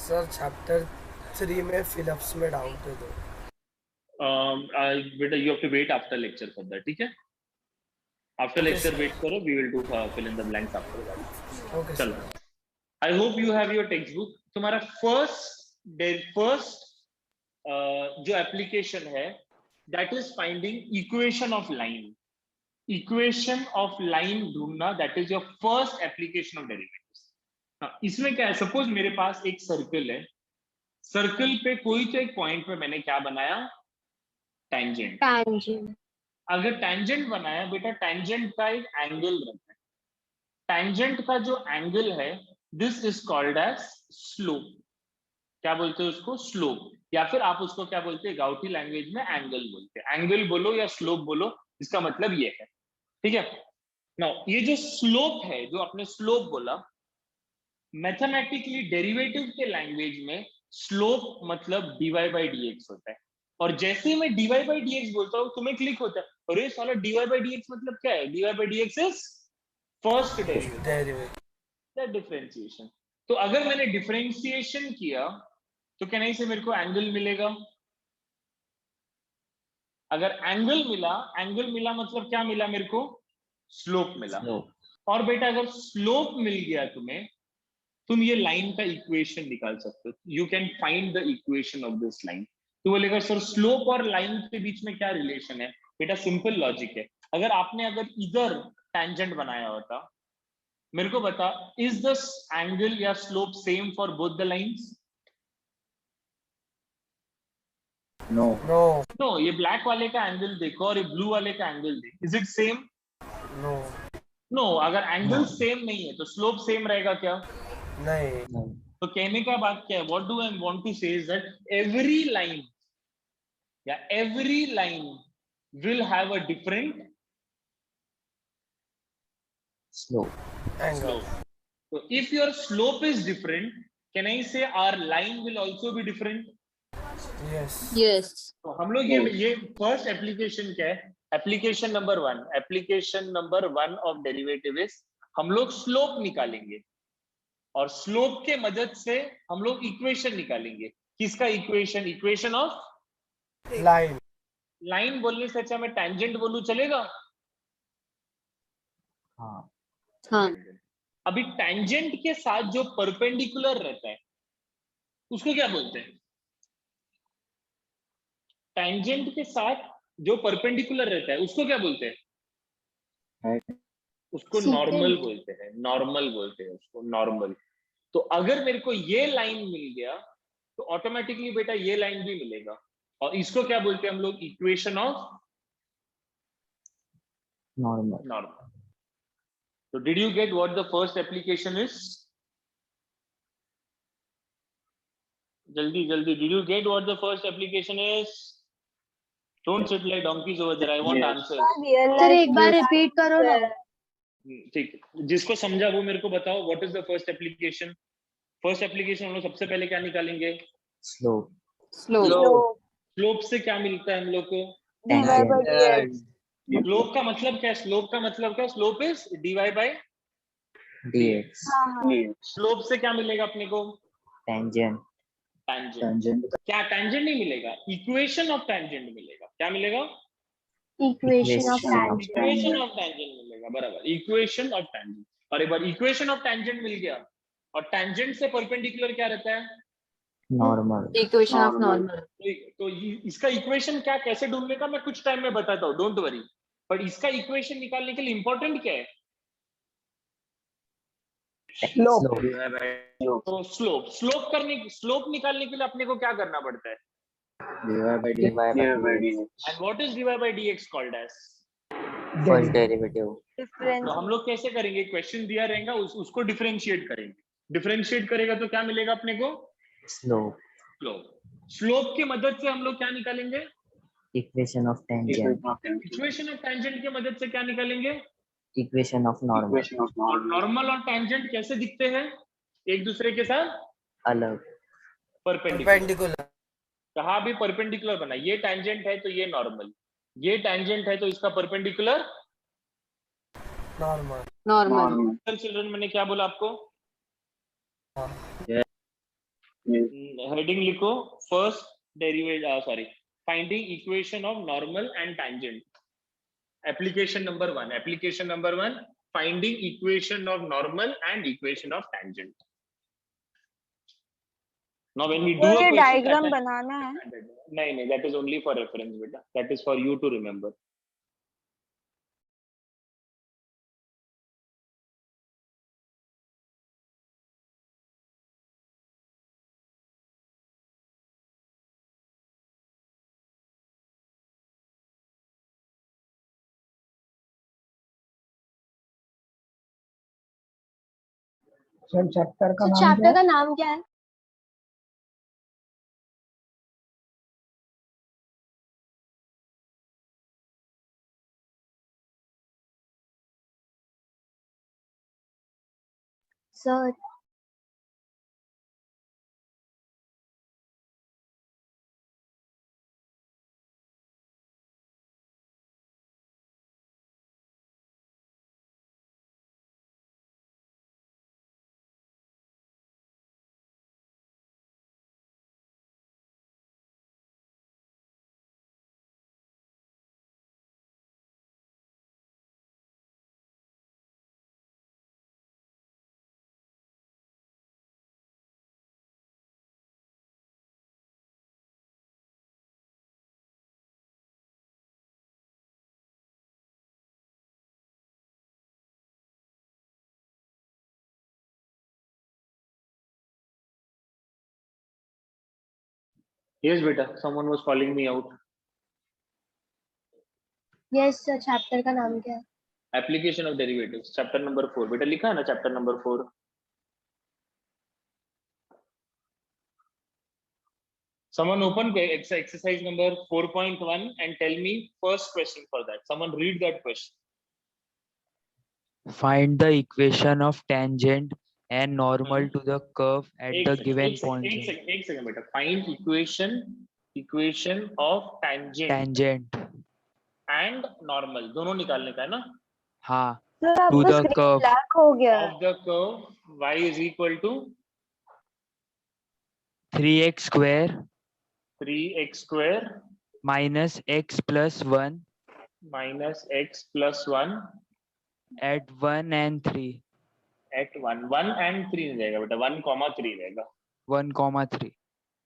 Sir chapter 3 में fill-ups में doubt है तो बेटा you have to wait after lecture for that, ठीक है? आफ्टर लेक्चर वेट करो, we will do fill in the blanks after that. Okay चलो, sir. I hope you have your text book. तुम्हारा first जो application है that is finding equation of line. Equation of line ढूंढना, that is your first application of derivatives. इसमें क्या है, suppose मेरे पास एक सर्कल है, सर्कल पे कोई तो एक पॉइंट पे मैंने क्या बनाया, टेंजेंट। अगर टेंजेंट बनाया बेटा, टेंजेंट का एक एंगल रहता है, टेंजेंट का जो एंगल है this is called as slope. क्या बोलते हैं उसको? स्लोप। या फिर आप उसको क्या बोलते हैं गाउटी लैंग्वेज में? एंगल बोलते हैं। एंगल बोलो या स्लोप बोलो, इसका मतलब ये है, ठीक है? नाउ ये जो स्लोप है, जो आपने स्लोप बोला, मैथमेटिकली डेरिवेटिव के लैंग्वेज में स्लोप मतलब डीवाई बाई डी एक्स होता है। और जैसे ही मैं डीवाई बाई डी एक्स बोलता हूँ तुम्हें क्लिक होता है, अरे साला डीवाई बाई डी एक्स मतलब क्या है? Dy by D X is first derivative, differentiation. तो अगर मैंने डिफरेंशिएशन किया तो क्या नहीं से मेरे को एंगल मिलेगा। अगर एंगल मिला मतलब क्या मिला मेरे को? स्लोप मिला। और बेटा अगर स्लोप मिल गया तुम्हें, तुम ये लाइन का इक्वेशन निकाल सकते हो। You can find the equation of this line. तो बोलेगा सर स्लोप और लाइन के बीच में क्या रिलेशन है? बेटा सिंपल लॉजिक है। अगर इधर टेंजेंट बनाया होता, मेरे को बता, इज द एंगल या slope same for both the lines? No. ये ब्लैक वाले का एंगल देखो और ये ब्लू वाले का एंगल देखो, इज इट सेम? नो। अगर एंगल सेम नहीं है तो स्लोप सेम रहेगा क्या? नहीं। तो कहने का बात क्या है? What do I want to say is that every line will have a different slope. So if your slope is different, can I say our line will also be different? Yes. तो हम लोग ये first application क्या है? Application number one of derivative is हम लोग slope निकालेंगे, और स्लोप के मदद से हम लोग इक्वेशन निकालेंगे। किसका इक्वेशन? इक्वेशन ऑफ लाइन बोलने से अच्छा मैं टेंजेंट बोलूं, चलेगा? हाँ। अभी टेंजेंट के साथ जो परपेंडिकुलर रहता है उसको क्या बोलते हैं? टेंजेंट के साथ जो परपेंडिकुलर रहता है उसको क्या बोलते हैं? उसको नॉर्मल बोलते हैं। उसको नॉर्मल। तो अगर मेरे को ये लाइन मिल गया तो ऑटोमेटिकली बेटा ये लाइन भी मिलेगा, और इसको क्या बोलते हैं हम लोग? Equation of normal. तो did you get what the first application is? जल्दी did you get what the first application is? Don't sit like donkeys over there. I want answers. Sir एक बार रिपीट करो ना। ठीक है, जिसको समझा वो मेरे को बताओ। What is the first application? First application हम लोग सबसे पहले क्या निकालेंगे? स्लोप से क्या मिलता है हम लोग को? स्लोप का मतलब क्या है? Slope is dy by dx. Slope से क्या मिलेगा अपने को? टेंजेंट। क्या टेंजेंट नहीं मिलेगा? इक्वेशन ऑफ टेंजेंट मिलेगा। क्या मिलेगा? इक्वेशन ऑफ टेंजेंट मिलेगा। बराबर, इक्वेशन ऑफ टेंजेंट। और एक बार इक्वेशन ऑफ टेंजेंट मिल गया, और टेंजेंट से परपेंडिकुलर क्या रहता है? नॉर्मल। Equation of normal. तो इसका इक्वेशन क्या, कैसे ढूंढने का मैं कुछ टाइम में बताता हूँ, डोंट वरी। बट इसका इक्वेशन निकालने के लिए इंपॉर्टेंट क्या है? तो स्लोप निकालने के लिए अपने को क्या करना पड़ता है? And what is dy by dx called as? First derivative. तो हम लोग कैसे करेंगे? क्वेश्चन दिया रहेगा, उसको डिफरेंशिएट करेंगे। डिफरेंशिएट करेगा तो क्या मिलेगा अपने को? स्लोप की मदद से हम लोग क्या निकालेंगे? Equation of tangent. Equation of tangent की मदद से क्या निकालेंगे? Equation of normal. नॉर्मल और टेंजेंट कैसे दिखते हैं? एक दूसरे के साथ अलग, परपेंडिकुलर। कहाँ भी परपेंडिकुलर बना। ये टेंजेंट है तो ये नॉर्मल, ये टेंजेंट है तो इसका परपेंडिकुलर नॉर्मल। चिल्ड्रन मैंने क्या बोला आपको? हेडिंग लिखो first derivative finding equation of normal and tangent. Application number one, finding equation of normal and equation of tangent. Now when we do a question, diagram बनाना है. नहीं, that is only for reference beta. That is for you to remember. Chapter का नाम क्या है? Sir Yes, beta. Someone was calling me out. Yes sir, chapter का नाम क्या है? Application of derivatives. Chapter number 4. बेटा लिखा है ना chapter number 4. Someone open exercise number 4.1 and tell me first question for that. Someone read that question. Find the equation of tangent and normal to the curve at the given point. एक second बेटा. Find equation of tangent and normal. दोनों निकालने का है ना? हाँ. Sir To आपका the screen curve. Black हो गया. Of the curve y is equal to 3x square 3x square minus x plus 1 at 1 and 3. at 1 and 3 नहीं रहेगा बेटा. 1,3 रहेगा. 1,3.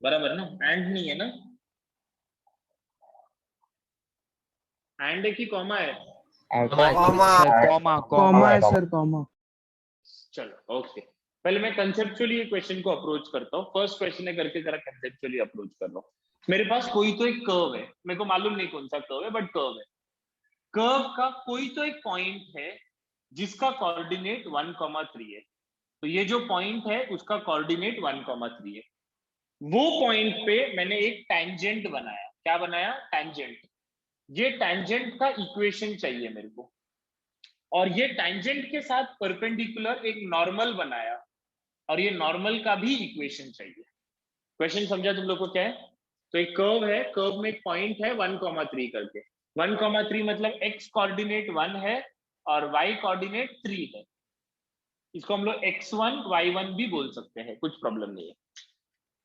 बराबर ना? and नहीं है ना? and है कि कॉमा है? कॉमा है सर, कॉमा. चलो ओके. पहले मैं कंसेप्चुअली ये क्वेश्चन को अप्रोच करता हूँ. फर्स्ट क्वेश्चन है करके जरा कंसेप्चुअली अप्रोच कर लो. मेरे पास कोई तो एक कर्व है. मेरे को मालूम नहीं कौन सा कर्व है, बट कर्व है. कर्व का कोई तो एक पॉइंट है जिसका कोऑर्डिनेट 1,3 है. तो ये जो पॉइंट है उसका कोऑर्डिनेट 1,3 है. वो पॉइंट पे मैंने एक टैंजेंट बनाया. क्या बनाया? टैंजेंट. ये टैंजेंट का इक्वेशन चाहिए मेरे को, और ये टैंजेंट के साथ परपेंडिकुलर एक नॉर्मल बनाया, और ये नॉर्मल का भी इक्वेशन चाहिए. क्वेश्चन समझा तुम लोग को क्या है? तो एक कर्व है, कर्व में एक पॉइंट है 1,3 करके. 1,3 मतलब x कोऑर्डिनेट 1 है और y कोऑर्डिनेट 3 है. इसको हम लोग x1 y1 भी बोल सकते हैं, कुछ प्रॉब्लम नहीं है.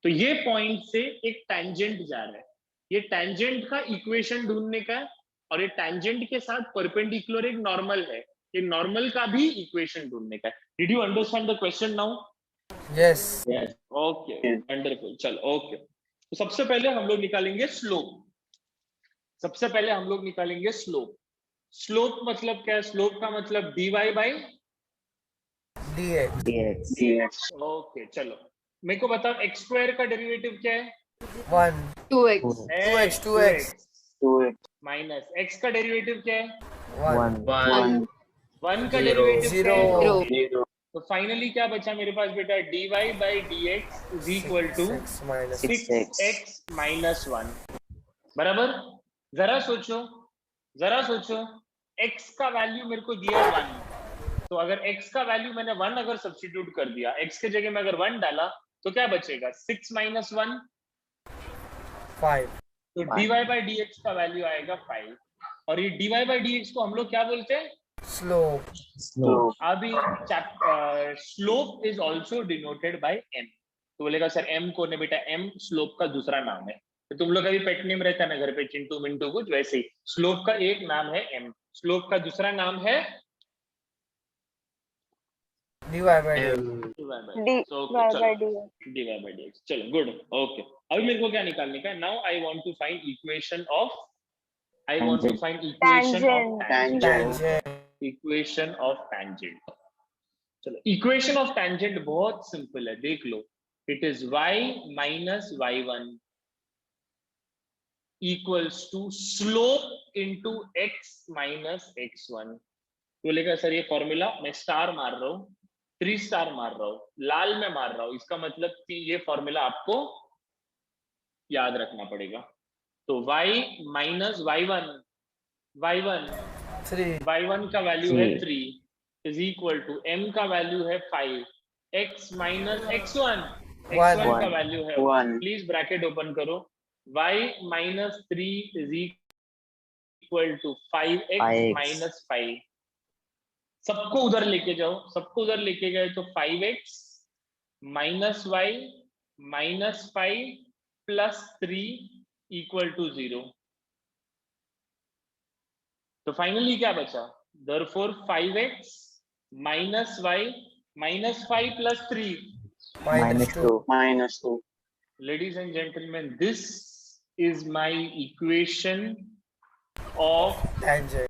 तो ये पॉइंट से एक टैंजेंट जा रहा है. ये टैंजेंट का इक्वेशन ढूंढने का है, और ये टैंजेंट के साथ परपेंडिकुलर एक नॉर्मल है. ये नॉर्मल का भी इक्वेशन ढूंढने का है. Did you understand the question now? Yes. Okay, wonderful. चलो ओके. तो सबसे पहले हम लोग निकालेंगे स्लोप. स्लोप मतलब क्या है? स्लोप का मतलब dy बाई dx. ओके. चलो मेरे को बताओ x स्क्वायर का डेरिवेटिव क्या है? 1. 2x. माइनस x का डेरिवेटिव क्या है? 1. 1 का डेरिवेटिव क्या है? 0. तो फाइनली क्या बचा मेरे पास बेटा? dy by dx is equal to 6x minus 1. बराबर. जरा सोचो x का वैल्यू मेरे को दिया 1. तो अगर x का वैल्यू मैंने 1 अगर सब्स्टिट्यूट कर दिया, x के जगह में अगर 1 डाला, तो क्या बचेगा? 6 माइनस 1 5. तो dy बाई dx का वैल्यू आएगा 5. और ये dy बाई dx को हम लोग क्या बोलते हैं? स्लोप. अभी slope is also denoted by n. तो बोलेगा सर m कौन है बेटा, m स्लोप का दूसरा नाम है। तो तुम लोग का भी पेट नेम रहता है ना घर पे, चिंटू मिंटू कुछ वैसे ही, स्लोप का एक नाम है m, स्लोप का दूसरा नाम है dy by dx. dy by dx। चलो गुड, ओके। अभी मेरे को क्या निकालने का है, now I want to find equation of, I want to find equation of Tangent. Equation of tangent. चलो इक्वेशन ऑफ टैंजेंट बहुत सिंपल है, देख लो, it is y minus y1 equals to slope into x minus x1। बोलेगा sir ये formula, मैं star मार रहा हूँ, 3 स्टार मार रहा हूँ, लाल में मार रहा हूँ, इसका मतलब कि ये फॉर्मूला आपको याद रखना पड़ेगा। तो y माइनस y1 3. y1 का वैल्यू है 3 इज इक्वल टू m का वैल्यू है 5, x माइनस x1 का वैल्यू है 1। प्लीज ब्रैकेट ओपन करो, y minus 3 is equal to 5x minus 5। सबको उधर लेके जाओ, सबको उधर लेके गए तो 5x minus y minus 5 plus 3 equal to 0। तो फाइनली क्या बचा, therefore 5x minus y minus 5 plus 3 -2. Ladies and gentlemen, this is my equation of tangent.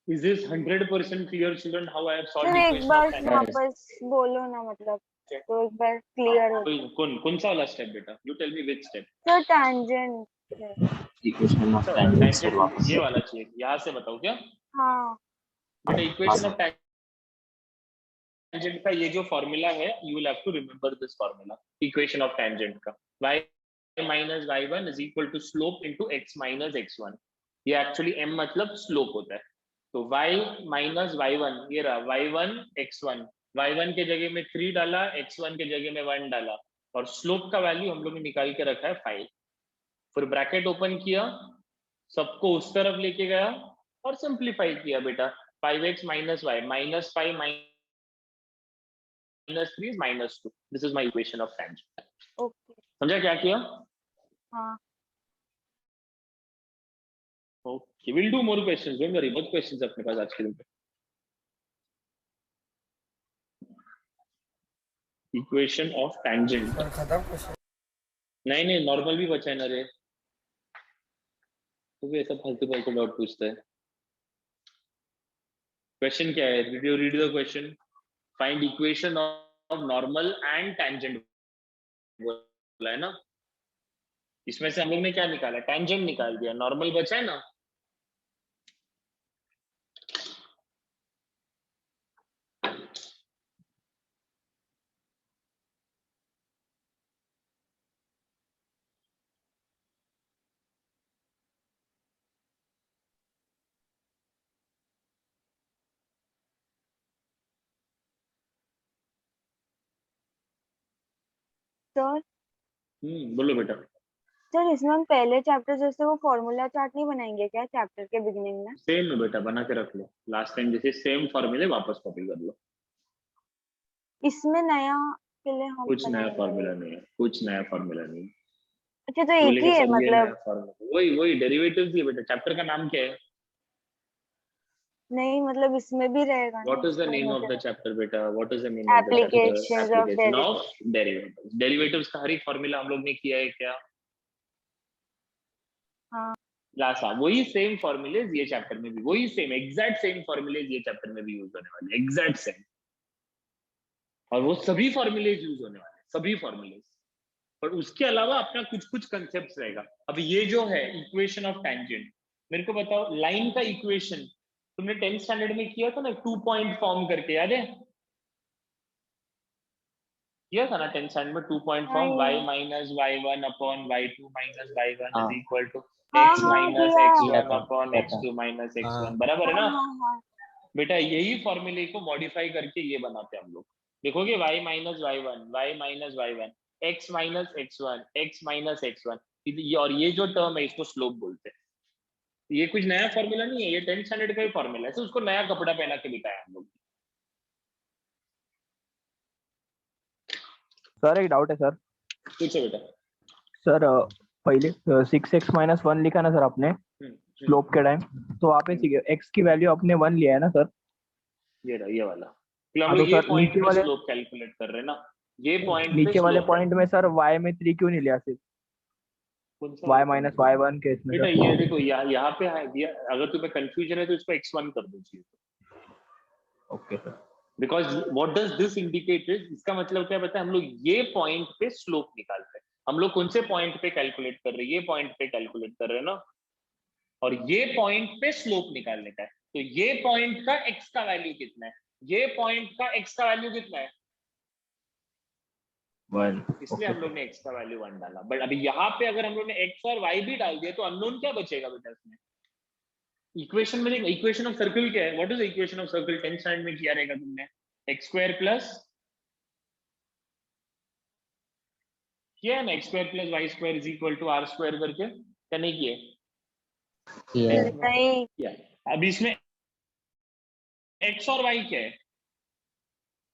Is this 100% clear, children, how I have solved sir एक equation bar of tangent? वापस बोलो ना, मतलब तो एक बार क्लियर हो। कौन सा वाला स्टेप बेटा, you tell me which step? Sir tangent. Equation of tangent से वापस ये वाला चाहिए, यहाँ से बताओ क्या हाँ बेटा, इक्वेशन ऑफ टैंजेंट का ये जो फॉर्मूला है, you will have to remember this formula, equation of tangent का, y minus y1 is equal to slope into x minus x1। ये एक्चुअली m मतलब स्लोप होता है। तो y माइनस y1, ये रहा y1 x1, y1 के जगह में 3 डाला, x1 के जगह में 1 डाला, और स्लोप का वैल्यू हम लोग ने निकाल के रखा है 5। फिर ब्रैकेट ओपन किया, सबको उस तरफ लेके गया और सिंप्लीफाई किया बेटा, 5x minus y minus 5 minus 3 minus 2। This is my equation of tangent. Okay समझा क्या किया? हाँ okay, will do more questions, don't worry, बहुत क्वेश्चंस अपने पास आज के दिन पे। इक्वेशन ऑफ टैंजेंट और खत्म क्वेश्चन। नहीं नॉर्मल भी बचा है ना रे, तो भी ऐसा फालतू डाउट पूछता है। क्वेश्चन क्या है, did you read the question? Find equation of normal and tangent बोला है ना, इसमें से हम लोग ने क्या निकाला, टैंजेंट निकाल दिया, नॉर्मल बचा है ना। सर। बोलो बेटा। सर इसमें हम पहले चैप्टर जैसे वो फॉर्मूला चार्ट नहीं बनाएंगे क्या चैप्टर के बिगिनिंग में? सेम है बेटा, बना के रख लो, लास्ट टाइम जैसे सेम फॉर्मूले वापस कॉपी कर लो। इसमें नया के लिए हम कुछ नया फॉर्मूला नहीं है, कुछ नया फॉर्मूला नहीं है। अच्छा तो एक ही है मतलब? वही डेरिवेटिव्स ही बेटा। चैप्टर का नाम क्या है? नहीं मतलब इसमें भी रहेगा। What is the name of the chapter बेटा? What is the name of the chapter? Applications of derivatives. Derivatives का हर एक फॉर्मूला हम लोग ने किया है क्या? हाँ। लास्ट वही सेम फॉर्मूले ये चैप्टर में भी, वही सेम एग्जैक्ट सेम फॉर्मूले ये चैप्टर में भी यूज होने वाले, एग्जैक्ट सेम। और वो सभी फॉर्मूले यूज होने वाले, सभी फॉर्मूले। पर उसके अलावा अपना कुछ कुछ कंसेप्ट रहेगा। अब ये जो है इक्वेशन ऑफ टैंजेंट, मेरे को बताओ लाइन का इक्वेशन तुमने 10th स्टैंडर्ड में किया था ना, 2 पॉइंट फॉर्म करके, याद है? किया था ना 10th स्टैंडर्ड में 2 point form, y minus y1 upon y2 minus y1 is equal to x minus x1 upon x2 minus x1, बराबर है ना? बेटा यही फॉर्मूले को मॉडिफाई करके ये बनाते हैं हम लोग। देखोगे y minus y1, y minus y1, x minus x1, x minus x1, और ये जो टर्म है इसको स्लोप बोलते हैं। ये कुछ नया फॉर्मूला नहीं है, ये 10th स्टैंडर्ड का ही फॉर्मूला है, उसको नया कपड़ा पहना के दिखाया हम लोग। सर एक डाउट है सर। पूछो बेटा। सर पहले 6x-1 लिखा ना सर आपने स्लोप के टाइम, तो वहाँ पे x की वैल्यू आपने 1 लिया है ना सर? ये रहा ये वाला, हम हाँ, लोग तो ये सर पॉइंट नीचे पे वाले स्लोप कैलकुलेट कर रहे हैं ना, ये पॉइंट पे नीचे वाले स्लोप पॉइंट में सर y में 3 क्यों नहीं लिया सिर्फ? कौन सा y माइनस y1 के इसमें बेटा? सर। ये देखो यहाँ पे है दिया, अगर तुम्हें कंफ्यूजन है तो इसको x1 कर दो चाहिए। Okay sir. Because what does this indicate is, इसका मतलब क्या पता है, हम लोग ये पॉइंट पे स्लोप निकाल रहे हैं। हम लोग कौन से पॉइंट पे कैलकुलेट कर रहे हैं? ये पॉइंट पे कैलकुलेट कर रहे हैं ना, और ये पॉइंट पे स्लोप निकालने का है। तो ये पॉइंट का x का वैल्यू कितना है? ये पॉइंट का x का वैल्यू कितना है? 1। इसलिए हम लोग ने x का वैल्यू 1 डाला। बट अभी यहाँ पे अगर हम लोग ने x और y भी डाल दिया तो अननोन क्या बचेगा बेटा इसमें? इक्वेशन में देखो, इक्वेशन ऑफ सर्कल क्या है? What is equation of circle? 10th standard में किया रहेगा तुमने। x स्क्वायर प्लस किया है ना, x square plus y square is equal to r square करके, क्या नहीं किए? नहीं। किया। अब इसमें x और y क्या है?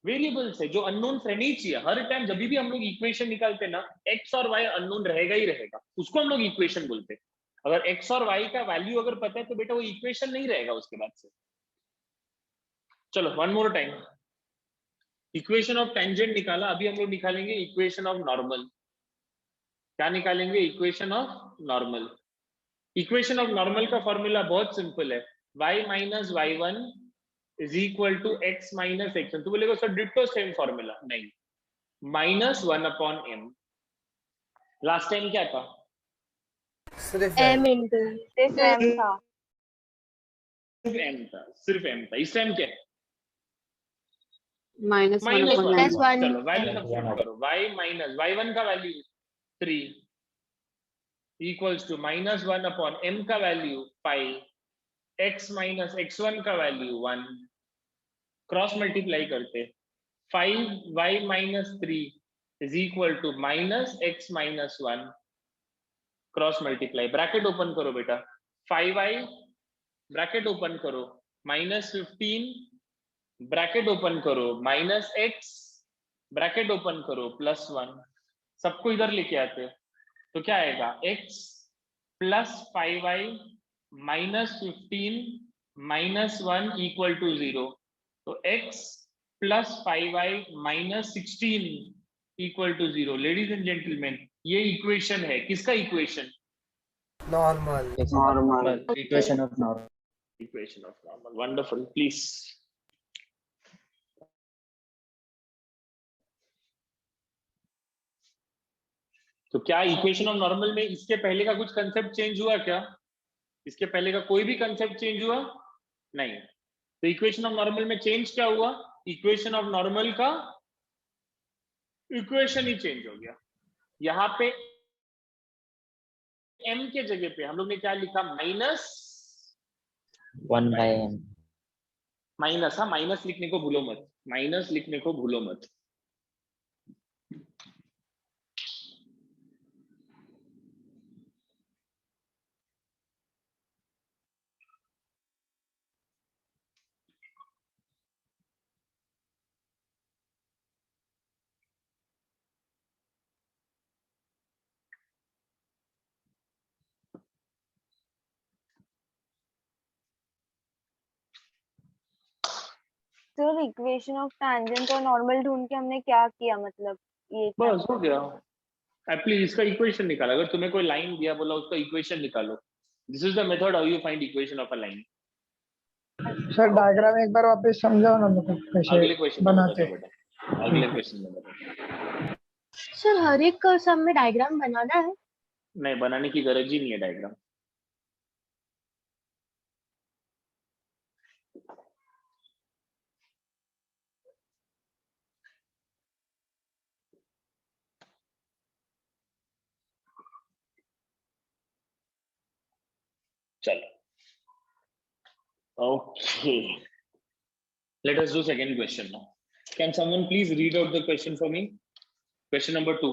वेरिएबल्स है जो अननोन रहनी चाहिए हर टाइम। जब भी हम लोग इक्वेशन निकालते हैं ना, x और y अननोन रहेगा ही रहेगा, उसको हम लोग इक्वेशन बोलते हैं। अगर x और y का वैल्यू अगर पता है तो बेटा वो इक्वेशन नहीं रहेगा उसके बाद से। चलो one more time, equation of tangent निकाला, अभी हम लोग निकालेंगे इक्वेशन ऑफ नॉर्मल। क्या निकालेंगे? Equation of normal. Equation of normal का फॉर्मूला बहुत सिंपल है, y minus y1 is equal to x minus x1। तो बोलेगा सर डिट्टो सेम फॉर्मूला, नहीं, -1/m। लास्ट टाइम क्या था? सिर्फ m इंटू सिर्फ m था। सिर्फ m था, सिर्फ m था। इस टाइम क्या है? -1/m। -1। चलो वैल्यू सब्स्टिट्यूट करो, y माइनस y1 का वैल्यू 3 इक्वल्स टू -1/m का वैल्यू 5, x माइनस x1 का वैल्यू 1, क्रॉस मल्टीप्लाई करते 5y minus 3 is equal to -x minus 1, cross multiply, bracket open करो बेटा, 5y ब्रैकेट ओपन करो -15 bracket open करो -x bracket open करो +1, सबको इधर लेके आते हैं तो क्या आएगा? x plus 5y -15 -1 equal to 0। तो x plus 5y -16 equal to 0। Ladies and gentleman, ये इक्वेशन है, किसका equation? Normal. Equation of normal. Equation of normal. Wonderful, please. तो क्या इक्वेशन ऑफ नॉर्मल में इसके पहले का कुछ कंसेप्ट चेंज हुआ क्या? इसके पहले का कोई भी कंसेप्ट चेंज हुआ? नहीं। तो इक्वेशन ऑफ नॉर्मल में चेंज क्या हुआ? इक्वेशन ऑफ नॉर्मल का इक्वेशन ही चेंज हो गया। यहाँ पे m के जगह पे हम लोग ने क्या लिखा? (1/m). माइनस। हाँ, माइनस लिखने को भूलो मत, माइनस लिखने को भूलो मत। सर इक्वेशन ऑफ टैंजेंट और नॉर्मल ढूंढ के हमने क्या किया, मतलब ये बस हो गया। प्लीज इसका इक्वेशन निकालो। अगर तुम्हें कोई लाइन दिया, बोला उसका इक्वेशन निकालो। This is the method how you find equation of a line. Sir diagram एक बार वापस समझाओ ना, मतलब कैसे अगले क्वेश्चन बनाते हैं। बेटा, अगले क्वेश्चन में बताओ। सर हर एक सब में डायग्राम बनाना है? नहीं, बनाने की गरज ही नहीं है डायग्राम। चलो, okay, let us do second question now. Can someone please read out the question for me? Question number 2.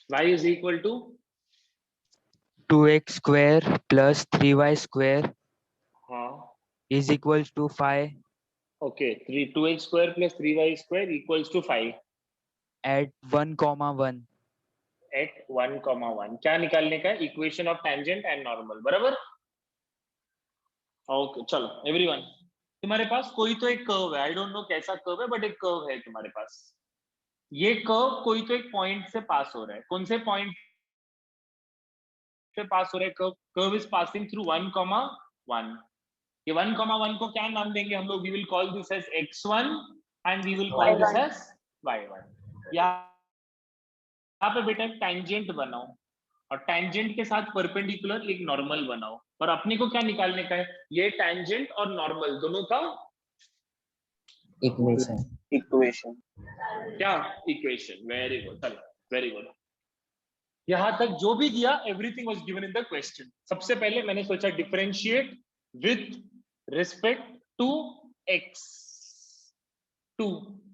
Y is equal to 2x square plus 3y square is equals to 5. Okay, 2x square plus 3y square equals to 5. at 1,1. Eight 1,1 क्या निकालने का है? Equation of tangent and normal, बराबर। Okay चलो everyone, तुम्हारे पास कोई तो एक कर्व है, आई डोंट नो कैसा कर्व है, बट एक कर्व है तुम्हारे पास। ये कर्व कोई तो एक पॉइंट से पास हो रहा है, कौन से पॉइंट से पास हो रहा है curve? Curve is passing through 1,1। ये 1,1 को क्या नाम देंगे हम लोग? We will call this as x1 and we will call this as y1। यहाँ पे बेटा एक टेंजेंट बनाओ और टेंजेंट के साथ परपेंडिकुलर एक नॉर्मल बनाओ, और अपने को क्या निकालने का है? ये टेंजेंट और नॉर्मल दोनों का इक्वेशन। इक्वेशन। क्या? इक्वेशन। वेरी गुड, चलो वेरी गुड। यहां तक जो भी दिया everything was given in the question. सबसे पहले मैंने सोचा differentiate with respect to x। 2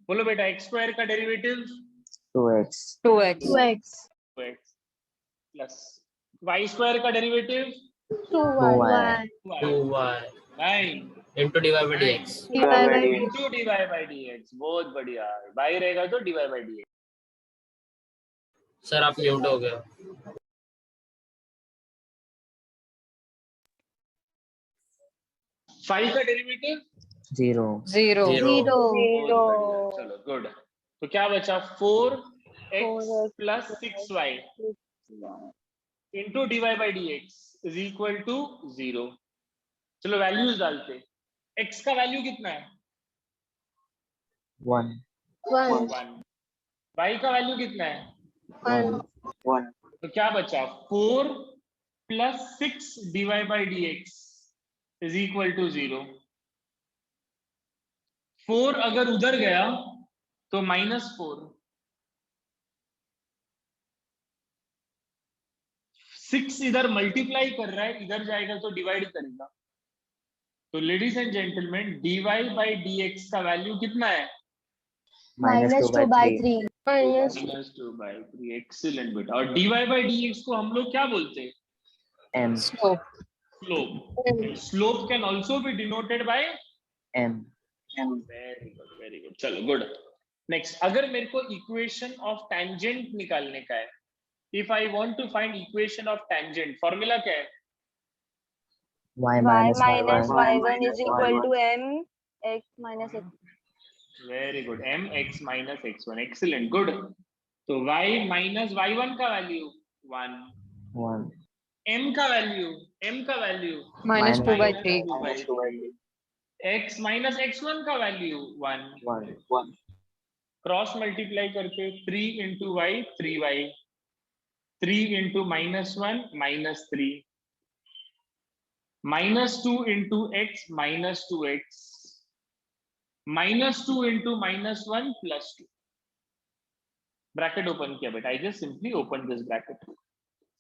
बोलो बेटा, x स्क्वायर का derivative 2x 2x plus y square का derivative 2y 9 into dy by dx। Into dy by dx। बहुत बढ़िया, y रहेगा तो dy by dx। सर आप म्यूट हो गए। 5 का डेरिवेटिव 0 0 चलो गुड। तो क्या बचा? 4x plus 6y into dy by dx is equal to 0। चलो वैल्यूज डालते। x का वैल्यू कितना है? 1 1। y का वैल्यू कितना है? 1 तो क्या बचा? 4 plus 6 dy by dx is equal to 0। 4 अगर उधर गया तो -4, 6 इधर मल्टीप्लाई कर रहा है, इधर जाएगा तो डिवाइड करेगा। तो ladies and gentleman, dy by dx का वैल्यू कितना है? -2/3 -2/3। एक्सीलेंट बेटा। और dy by dx को हम लोग क्या बोलते हैं? m slope. Slope can also be denoted by m। Very good, very good. चलो गुड। नेक्स्ट, अगर मेरे को इक्वेशन ऑफ टेंजेंट निकालने का है, if I want to find equation of tangent, formula क्या है? y minus y1 is equal to m x minus x। Very good, mx minus x1। Excellent, good. तो y minus y1 का value 1, m का value -2/3 x minus x1 का value 1। Cross multiply करके 3 into y 3y, 3 into -1 -3, -2 into x -2x, -2 into -1 +2। Bracket open किया बेटा, I just simply open this bracket.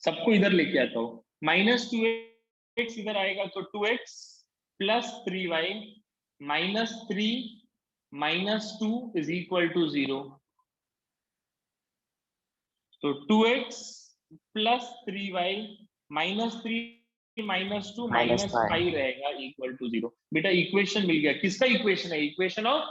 सबको इधर लेके आता हूँ। -2x इधर आएगा तो 2x plus 3y -3 -2 is equal to 0। तो 2x प्लस 3y -3 -2 -5 रहेगा इक्वल टू 0। बेटा इक्वेशन मिल गया। किसका इक्वेशन है? Equation of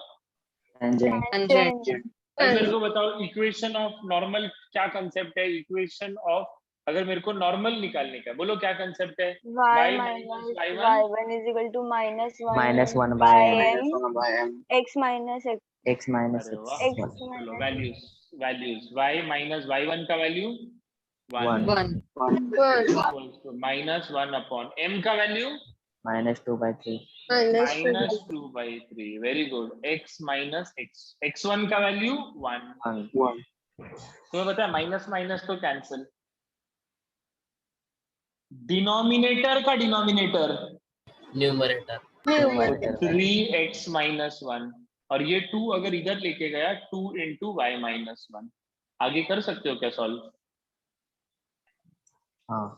tangent. मेरे को बताओ, इक्वेशन ऑफ नॉर्मल क्या कंसेप्ट है? इक्वेशन ऑफ अगर मेरे को नॉर्मल निकालने का, बोलो क्या कंसेप्ट है? y minus y1 is equal to -1 by m x minus x values y minus y1 का वैल्यू 1 -1 अपॉन m का value -2/3 -2/3। Very good. x minus x1 का वैल्यू 1। तो बता, माइनस माइनस तो कैंसिल। डिनोमिनेटर का डिनोमिनेटर न्यूमरेटर 3x minus 1, और ये 2 अगर इधर लेके गया 2 into y minus 1। आगे कर सकते हो क्या सॉल्व? हाँ।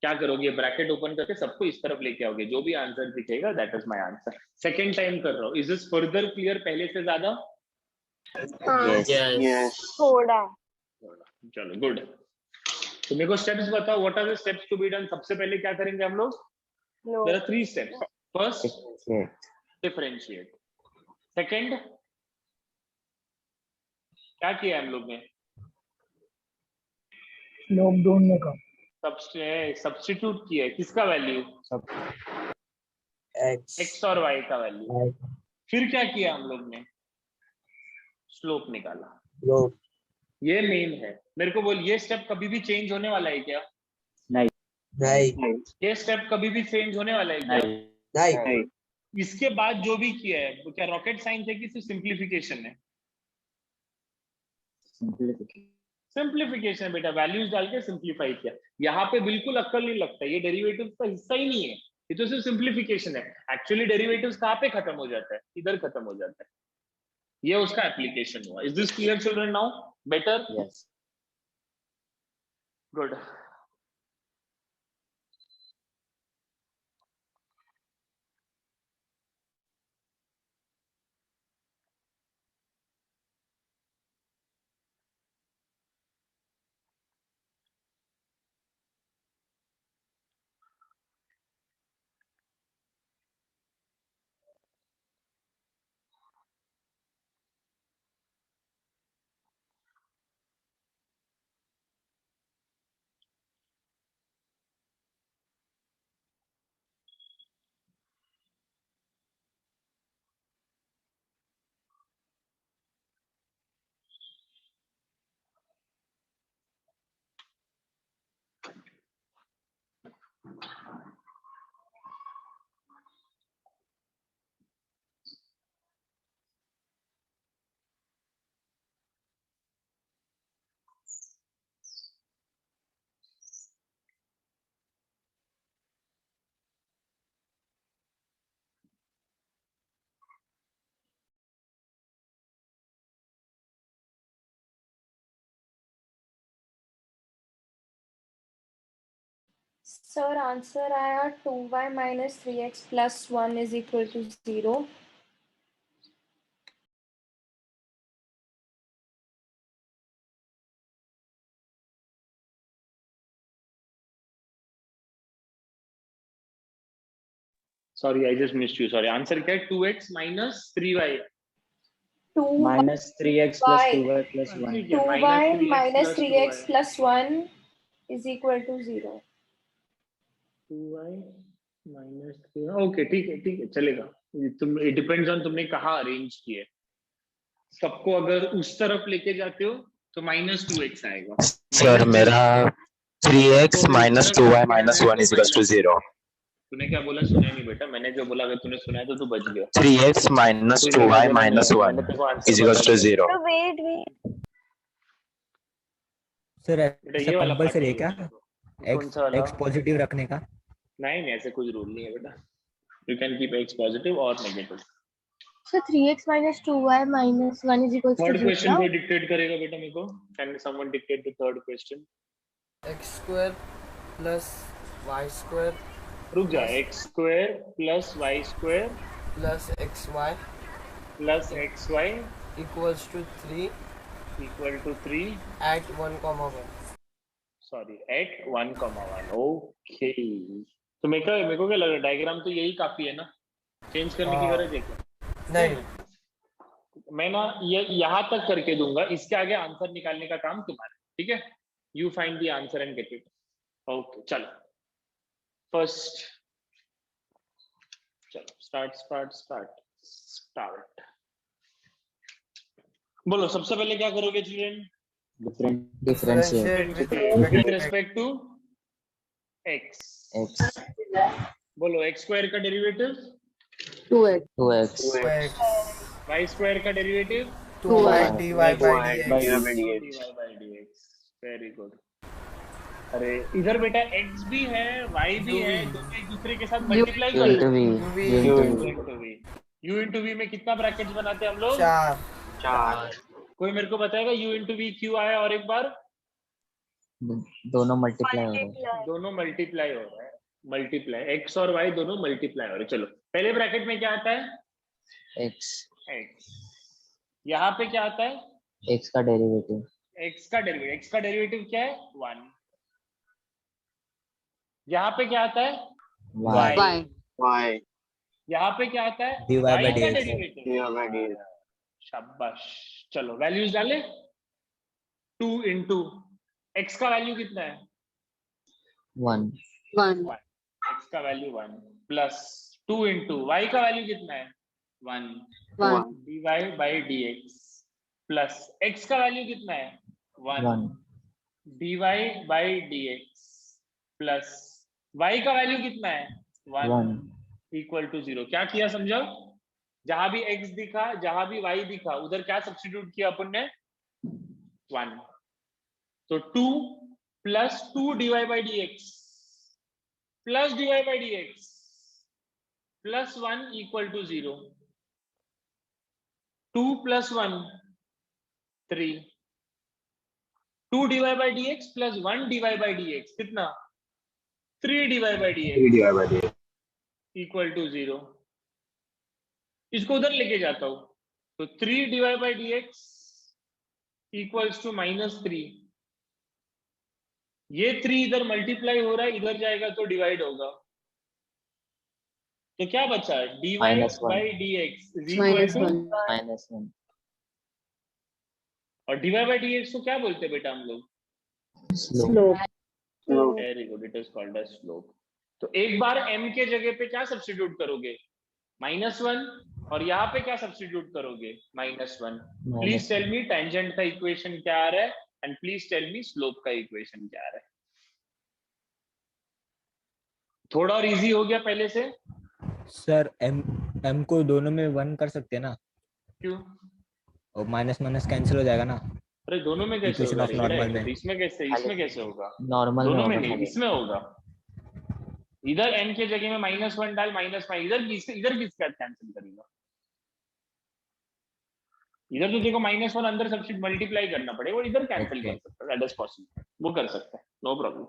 क्या करोगे? ब्रैकेट ओपन करके सबको इस तरफ लेके आओगे, जो भी आंसर दिखेगा that is my answer. Second time कर रहा हूँ। इज दिस फर्दर क्लियर पहले से ज्यादा? यस। थोड़ा। चलो गुड। तो मेरे को स्टेप्स बताओ, what are the steps to be done? सबसे पहले क्या करेंगे हम लोग? There are 3 steps. First, differentiate. Second, क्या किया हम लोग ने? स्लोप ढूंढने का। सब्स्टिट्यूट किया है, किसका वैल्यू? एक्स और वाई का वैल्यू। फिर क्या किया हम लोग ने? स्लोप निकाला। ये मेन है। मेरे को बोल, ये स्टेप कभी भी चेंज होने वाला है क्या? नहीं। ये स्टेप कभी भी चेंज होने वाला है क्या? नहीं। इसके बाद जो भी किया है वो क्या रॉकेट साइंस है कि सिर्फ सिंप्लीफिकेशन है? सिंप्लीफिकेशन बेटा, वैल्यूज डाल के सिंप्लीफाई किया। यहाँ पे बिल्कुल अक्ल नहीं लगता, ये डेरिवेटिव्स का हिस्सा ही नहीं है, ये तो सिर्फ सिंप्लीफिकेशन है। एक्चुअली डेरिवेटिव्स कहाँ पे खत्म हो जाता है? इधर खत्म हो जाता है। ये उसका एप्लीकेशन हुआ। Is this clear children now? Better? Yes. Good. Sir, answer आया 2y minus 3x plus 1 is equal to 0. Sorry, I just missed you. Sorry, answer क्या है? 2x minus 3y। 2 Minus 3x plus 2y plus 1. 2y minus 3x plus 1 is equal to 0. 2y minus 3। Okay, ठीक है, चलेगा। तुम, it depends on तुमने कहाँ arrange किए। सबको अगर उस तरफ लेके जाते हो तो -2x आएगा। सर मेरा 3x minus 2y minus 1 is equals to 0. तूने क्या बोला? सुना नहीं बेटा, मैंने जो बोला अगर तूने सुना है तो तू बच गया। 3x minus 2y minus 1 is equals to 0. So wait. Sir बेटा ये ऐसा वाला कंपलसरी है क्या? कौन सा वाला? एक्स पॉजिटिव रखने का? नहीं, ऐसे कोई रूल नहीं है बेटा। You can keep x positive और negative. So 3x minus 2y minus 1 is equal to third 0. Question कोई डिक्टेट करेगा बेटा मेरे को? Can someone dictate the third question? x square plus y square रुक जा। x square plus y square plus xy plus xy equals to 3 equal to 3 at 1, 1. Sorry, at 1, 1। Okay, तो मेरे को क्या लग रहा है, डायग्राम तो यही काफी है ना, चेंज करने की जरूरत है क्या? नहीं। मैं ना ये यहाँ तक करके दूंगा, इसके आगे आंसर निकालने का काम तुम्हारा, ठीक है? You find the answer and get it. Okay, चलो फर्स्ट, चलो स्टार्ट। बोलो, सबसे पहले क्या करोगे children? Differentiate. With respect to x। X. बोलो, x स्क्वायर का derivative 2x. 2x. y square का derivative 2y dy by dx। Very good. अरे इधर बेटा x भी है, y भी है, दोनों एक दूसरे के साथ multiply U into V. u into v में कितना ब्रैकेट्स बनाते हैं हम लोग? 4। कोई मेरे को बताएगा u into v क्यों आया? और एक बार, दोनों मल्टीप्लाई हो रहे हैं। दोनों मल्टीप्लाई हो रहा है। मल्टीप्लाई, x और y दोनों मल्टीप्लाई हो रहे हैं। चलो पहले ब्रैकेट में क्या आता है? X. यहाँ पे क्या आता है? X का डेरिवेटिव। x का डेरिवेटिव क्या है? 1। यहाँ पे क्या आता है? y यहाँ पे क्या आता है? dy by y का dx। डेरिवेटिव। शाबाश। चलो वैल्यूज डाले। 2 into x का वैल्यू कितना है 1 x का वैल्यू 1 प्लस 2 into y का वैल्यू कितना है 1 dy by dx plus x का वैल्यू कितना है 1 dy by dx plus y का वैल्यू कितना है 1 इक्वल टू 0। क्या किया समझो, जहां भी x दिखा जहां भी y दिखा उधर क्या सब्स्टिट्यूट किया अपन ने 1। तो 2 plus 2 dy by dx plus dy by dx plus 1 equal to 0। 2 plus 1 3 2 dy by dx plus 1 dy by dx कितना 3 dy by dx equal to 0। इसको उधर लेके जाता हूं तो 3 dy by dx equals to -3। ये 3 इधर मल्टीप्लाई हो रहा है, इधर जाएगा तो डिवाइड होगा। तो क्या बचा dy by dx is equal to -1 और dy by dx को क्या बोलते हैं बेटा हम लोग slope. Very good, it is called as slope. तो एक बार m के जगह पे क्या सब्स्टिट्यूट करोगे -1 और यहाँ पे क्या सब्स्टिट्यूट करोगे -1। प्लीज टेल मी टेंजेंट का इक्वेशन क्या आ रहा है and please tell me slope का इक्वेशन क्या आ रहा है। थोड़ा और इजी हो गया पहले से। सर m को दोनों में 1 कर सकते हैं ना, क्यों और माइनस माइनस कैंसिल हो जाएगा ना। अरे दोनों में कैसे इक्वेशन होगा ऑफ नॉर्मल में इसमें कैसे होगा नॉर्मल दोनों में होगा नहीं, इसमें होगा। इधर n के जगह में -1 डाल -5 इधर किसका कैंसिल करेगा। इधर तो देखो -1 अंदर सब्स्टिट्यूट मल्टीप्लाई करना पड़ेगा और इधर कैंसिल कर सकता है, दैट इज पॉसिबल, वो कर सकता है, नो प्रॉब्लम।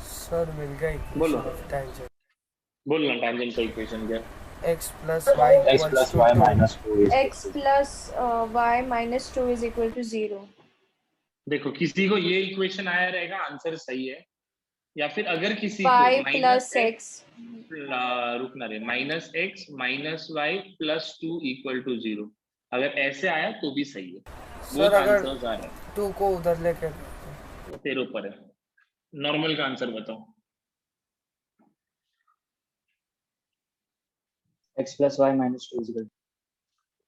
सर मिल गया बोलो टेंजेंट। बोलना टेंजेंट का इक्वेशन क्या x plus y minus 2 x plus y minus 2 is equal to 0। देखो किसी को ये इक्वेशन आया रहेगा आंसर सही है, या फिर अगर किसी y को plus x रुकना रे -x minus y plus 2 equal to 0 अगर ऐसे आया तो भी सही है। सर अगर आंसर्स आ रहे हैं 2 को उधर लेके वो तेरे ऊपर है। नॉर्मल का आंसर बताओ। x plus y minus 2 is equal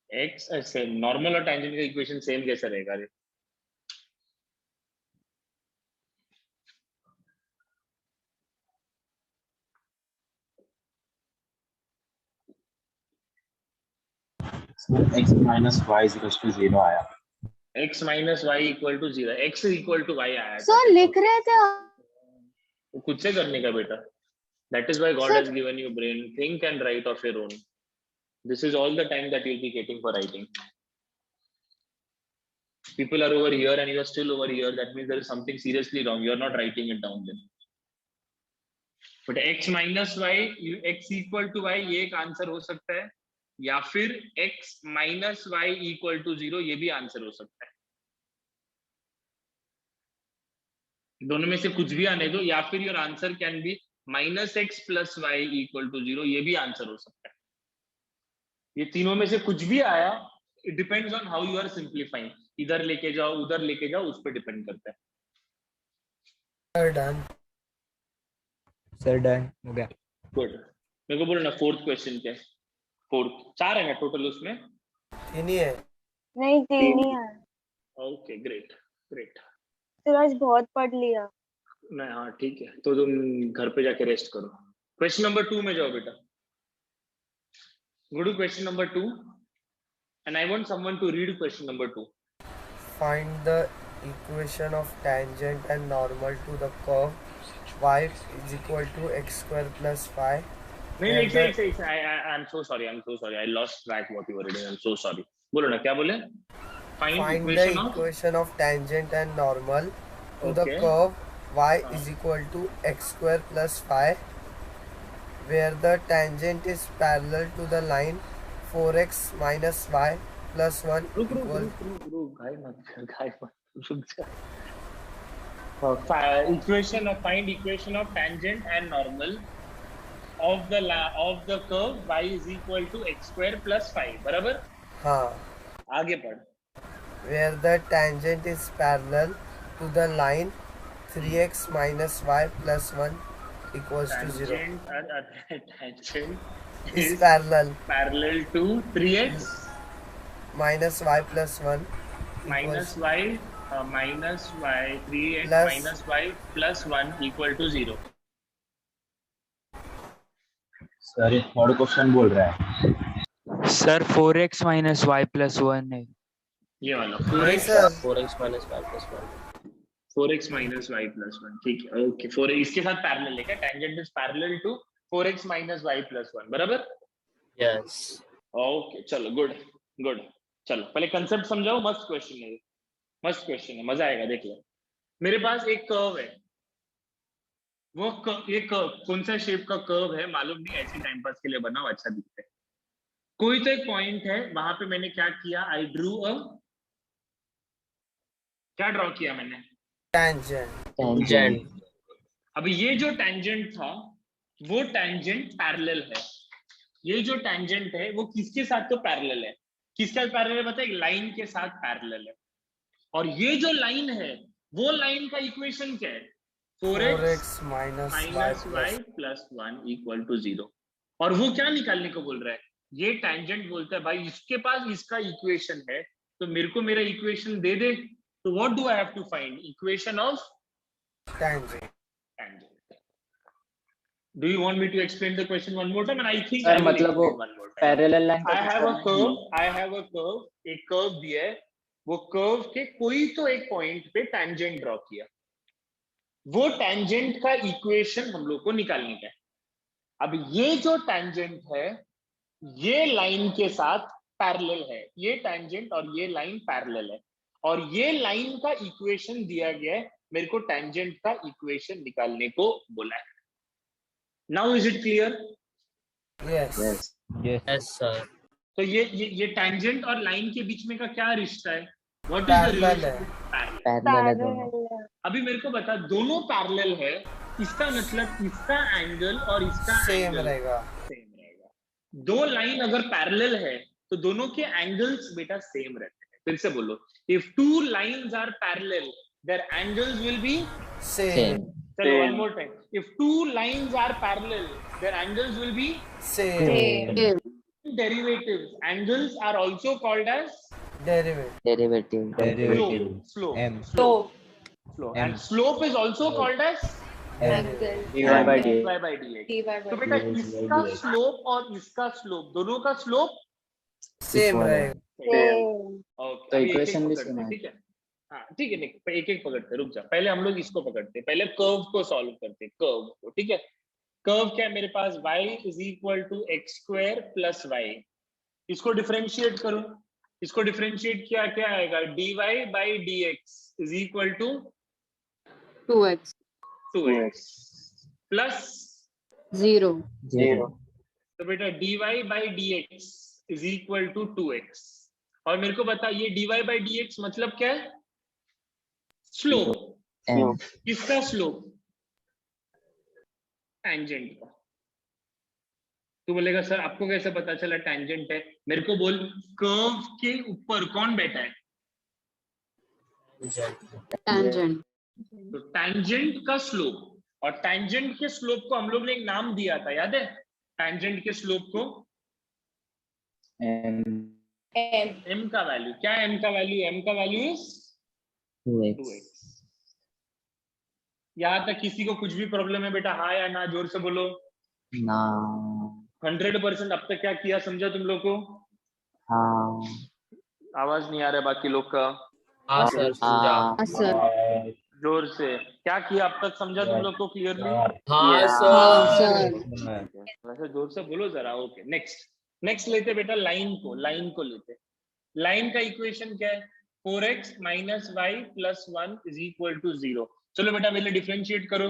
x ऐसे नॉर्मल और टेंजेंट का इक्वेशन सेम कैसे रहेगा रे। x minus y is equal to 0 आया। x minus y equal to 0 x equal to y आया। सर लिख रहे थे वो खुद से करने का बेटा। That is why God has given you brain. Think and write of your own. This is all the time that you'll be getting for writing. People are over here and you are still over here. That means there is something seriously wrong. You are not writing it down then. But x minus y, x equal to y, ये एक answer हो सकता है, या फिर x minus y equal to 0 ये भी answer हो सकता है। दोनों में से कुछ भी आने दो, या फिर your answer can be -x plus y equal to 0 ये भी आंसर हो सकता है। ये तीनों में से कुछ भी आया, it depends on how you are simplifying. इधर लेके जाओ उधर लेके जाओ उस पर डिपेंड करता है। डन। सर डन हो गया। गुड। मेरे को बोलो ना फोर्थ क्वेश्चन क्या है? फोर्थ 4 है ना टोटल उसमें? 3 ही है। नहीं 3 ही है। Okay great great. तो आज बहुत पढ़ लिया। नहीं हाँ ठीक है, तो तुम घर पे जाके रेस्ट करो। क्वेश्चन नंबर 2 में जाओ बेटा। Good, question number 2 and I want someone to read question number 2. Find the equation of tangent and normal to the curve y is equal to x square plus 5. I'm so sorry. I lost track what you were reading. I'm so sorry. बोलो ना क्या बोले? Find the equation of tangent and normal to the curve y is equal to x square plus 5, where the tangent is parallel to the line 4x minus y plus 1 equal. Find equation of tangent and normal of the curve y is equal to x square plus 5. बराबर? हाँ. आगे पढ़. Where the tangent is parallel to the line 3x minus y plus 1 equals to 0. Tangent is parallel to 3x minus y plus 1 minus y 3x plus minus y plus 1 equal to 0. Sir ये third question बोल रहा है sir 4x minus y plus 1 है ये वाला 4x minus y plus 1. 4x minus y plus 1 ठीक है okay 4 इसके साथ पैरेलल है क्या? Tangent is parallel to 4x minus y plus 1 बराबर? Yes. ओके चलो गुड गुड। चलो पहले कंसेप्ट समझाओ। मस्त क्वेश्चन है मजा आएगा देख लो। मेरे पास एक कर्व है, वो ये कर्व कौन सा शेप का कर्व है मालूम नहीं, ऐसे टाइम पास के लिए बनाओ अच्छा दिखता है। कोई तो एक पॉइंट है, वहां पे मैंने क्या किया, आई ड्रू क्या ड्रॉ किया मैंने? tangent. अभी ये जो टेंजेंट था वो टेंजेंट पैरेलल है। ये जो टेंजेंट है वो किसके साथ तो पैरेलल है? किसके साथ पैरेलल है पता है? एक लाइन के साथ पैरेलल है। और ये जो लाइन है वो लाइन का इक्वेशन क्या है? 4x minus y plus 1 equal to 0। और वो क्या निकालने को बोल रहा है? ये टेंजेंट बोलता है भाई इसके पास इसका इक्वेशन है तो मेरे को मेरा इक्वेशन दे दे। तो what do I have to find? Equation of Tangent. Do you want me to explain the question one more time? And I think sir मतलब वो parallel line I have a curve, एक curve दिया है, वो curve के कोई तो एक पॉइंट पे टेंजेंट ड्रॉ किया, वो टेंजेंट का इक्वेशन हम लोग को निकालने का है। अब ये जो टेंजेंट है ये लाइन के साथ पैरेलल है, ये टेंजेंट और ये लाइन पैरेलल है, और ये लाइन का इक्वेशन दिया गया है, मेरे को टेंजेंट का इक्वेशन निकालने को बोला है। Now is it clear? Yes sir. तो ये टेंजेंट और लाइन के बीच में का क्या रिश्ता है? What is the relation? Parallel है दोनों। अभी मेरे को बता, दोनों पैरेलल है, इसका मतलब इसका एंगल और इसका सेम रहेगा। दो लाइन अगर पैरेलल है तो दोनों के एंगल्स बेटा सेम रहते हैं। फिर से बोलो, if two lines are parallel their angles will be same. चलो one more time, if two lines are parallel their angles will be same. Derivatives, angles are also called as Derivative. slope. Slope. And slope is also called as Angle. dy by dx। dy by तो बेटा इसका slope और इसका slope दोनों का slope same रहेगा। तो equation भी सेम है। ठीक है हाँ ठीक है, एक एक पकड़ते, रुक जा, पहले हम लोग इसको पकड़ते, पहले कर्व को सॉल्व करते, कर्व को। ठीक है, कर्व क्या है मेरे पास? y is equal to x square plus y. इसको डिफरेंशिएट करूं, इसको डिफरेंशिएट किया क्या आएगा? dy by dx is equal to 2x plus 0। तो बेटा dy by dx is equal to 2x। और मेरे को बता ये dy बाई dx मतलब क्या है? स्लोप। किसका स्लोप? टेंजेंट का। तू बोलेगा सर आपको कैसे पता चला टेंजेंट है? मेरे को बोल, कर्व के ऊपर कौन बैठा है? टेंजेंट। तो टेंजेंट का स्लोप और टैंजेंट के स्लोप को हम लोग ने एक नाम दिया था, याद है? टैंजेंट के स्लोप को m का वैल्यू क्या है? m का वैल्यू इज 2x। यहाँ तक किसी को कुछ भी प्रॉब्लम है बेटा? हाँ या ना, जोर से बोलो ना। 100% अब तक क्या किया समझा तुम लोग को? हाँ। आवाज नहीं आ रहा है बाकी लोग का? हाँ सर समझा। जोर से क्या किया अब तक समझा तुम लोग को क्लियरली? हाँ सर। वैसे जोर से बोलो जरा। ओके, नेक्स्ट लेते बेटा लाइन को लेते। लाइन का इक्वेशन क्या है? 4x minus y plus 1 is equal to 0। चलो बेटा पहले डिफरेंशिएट करो।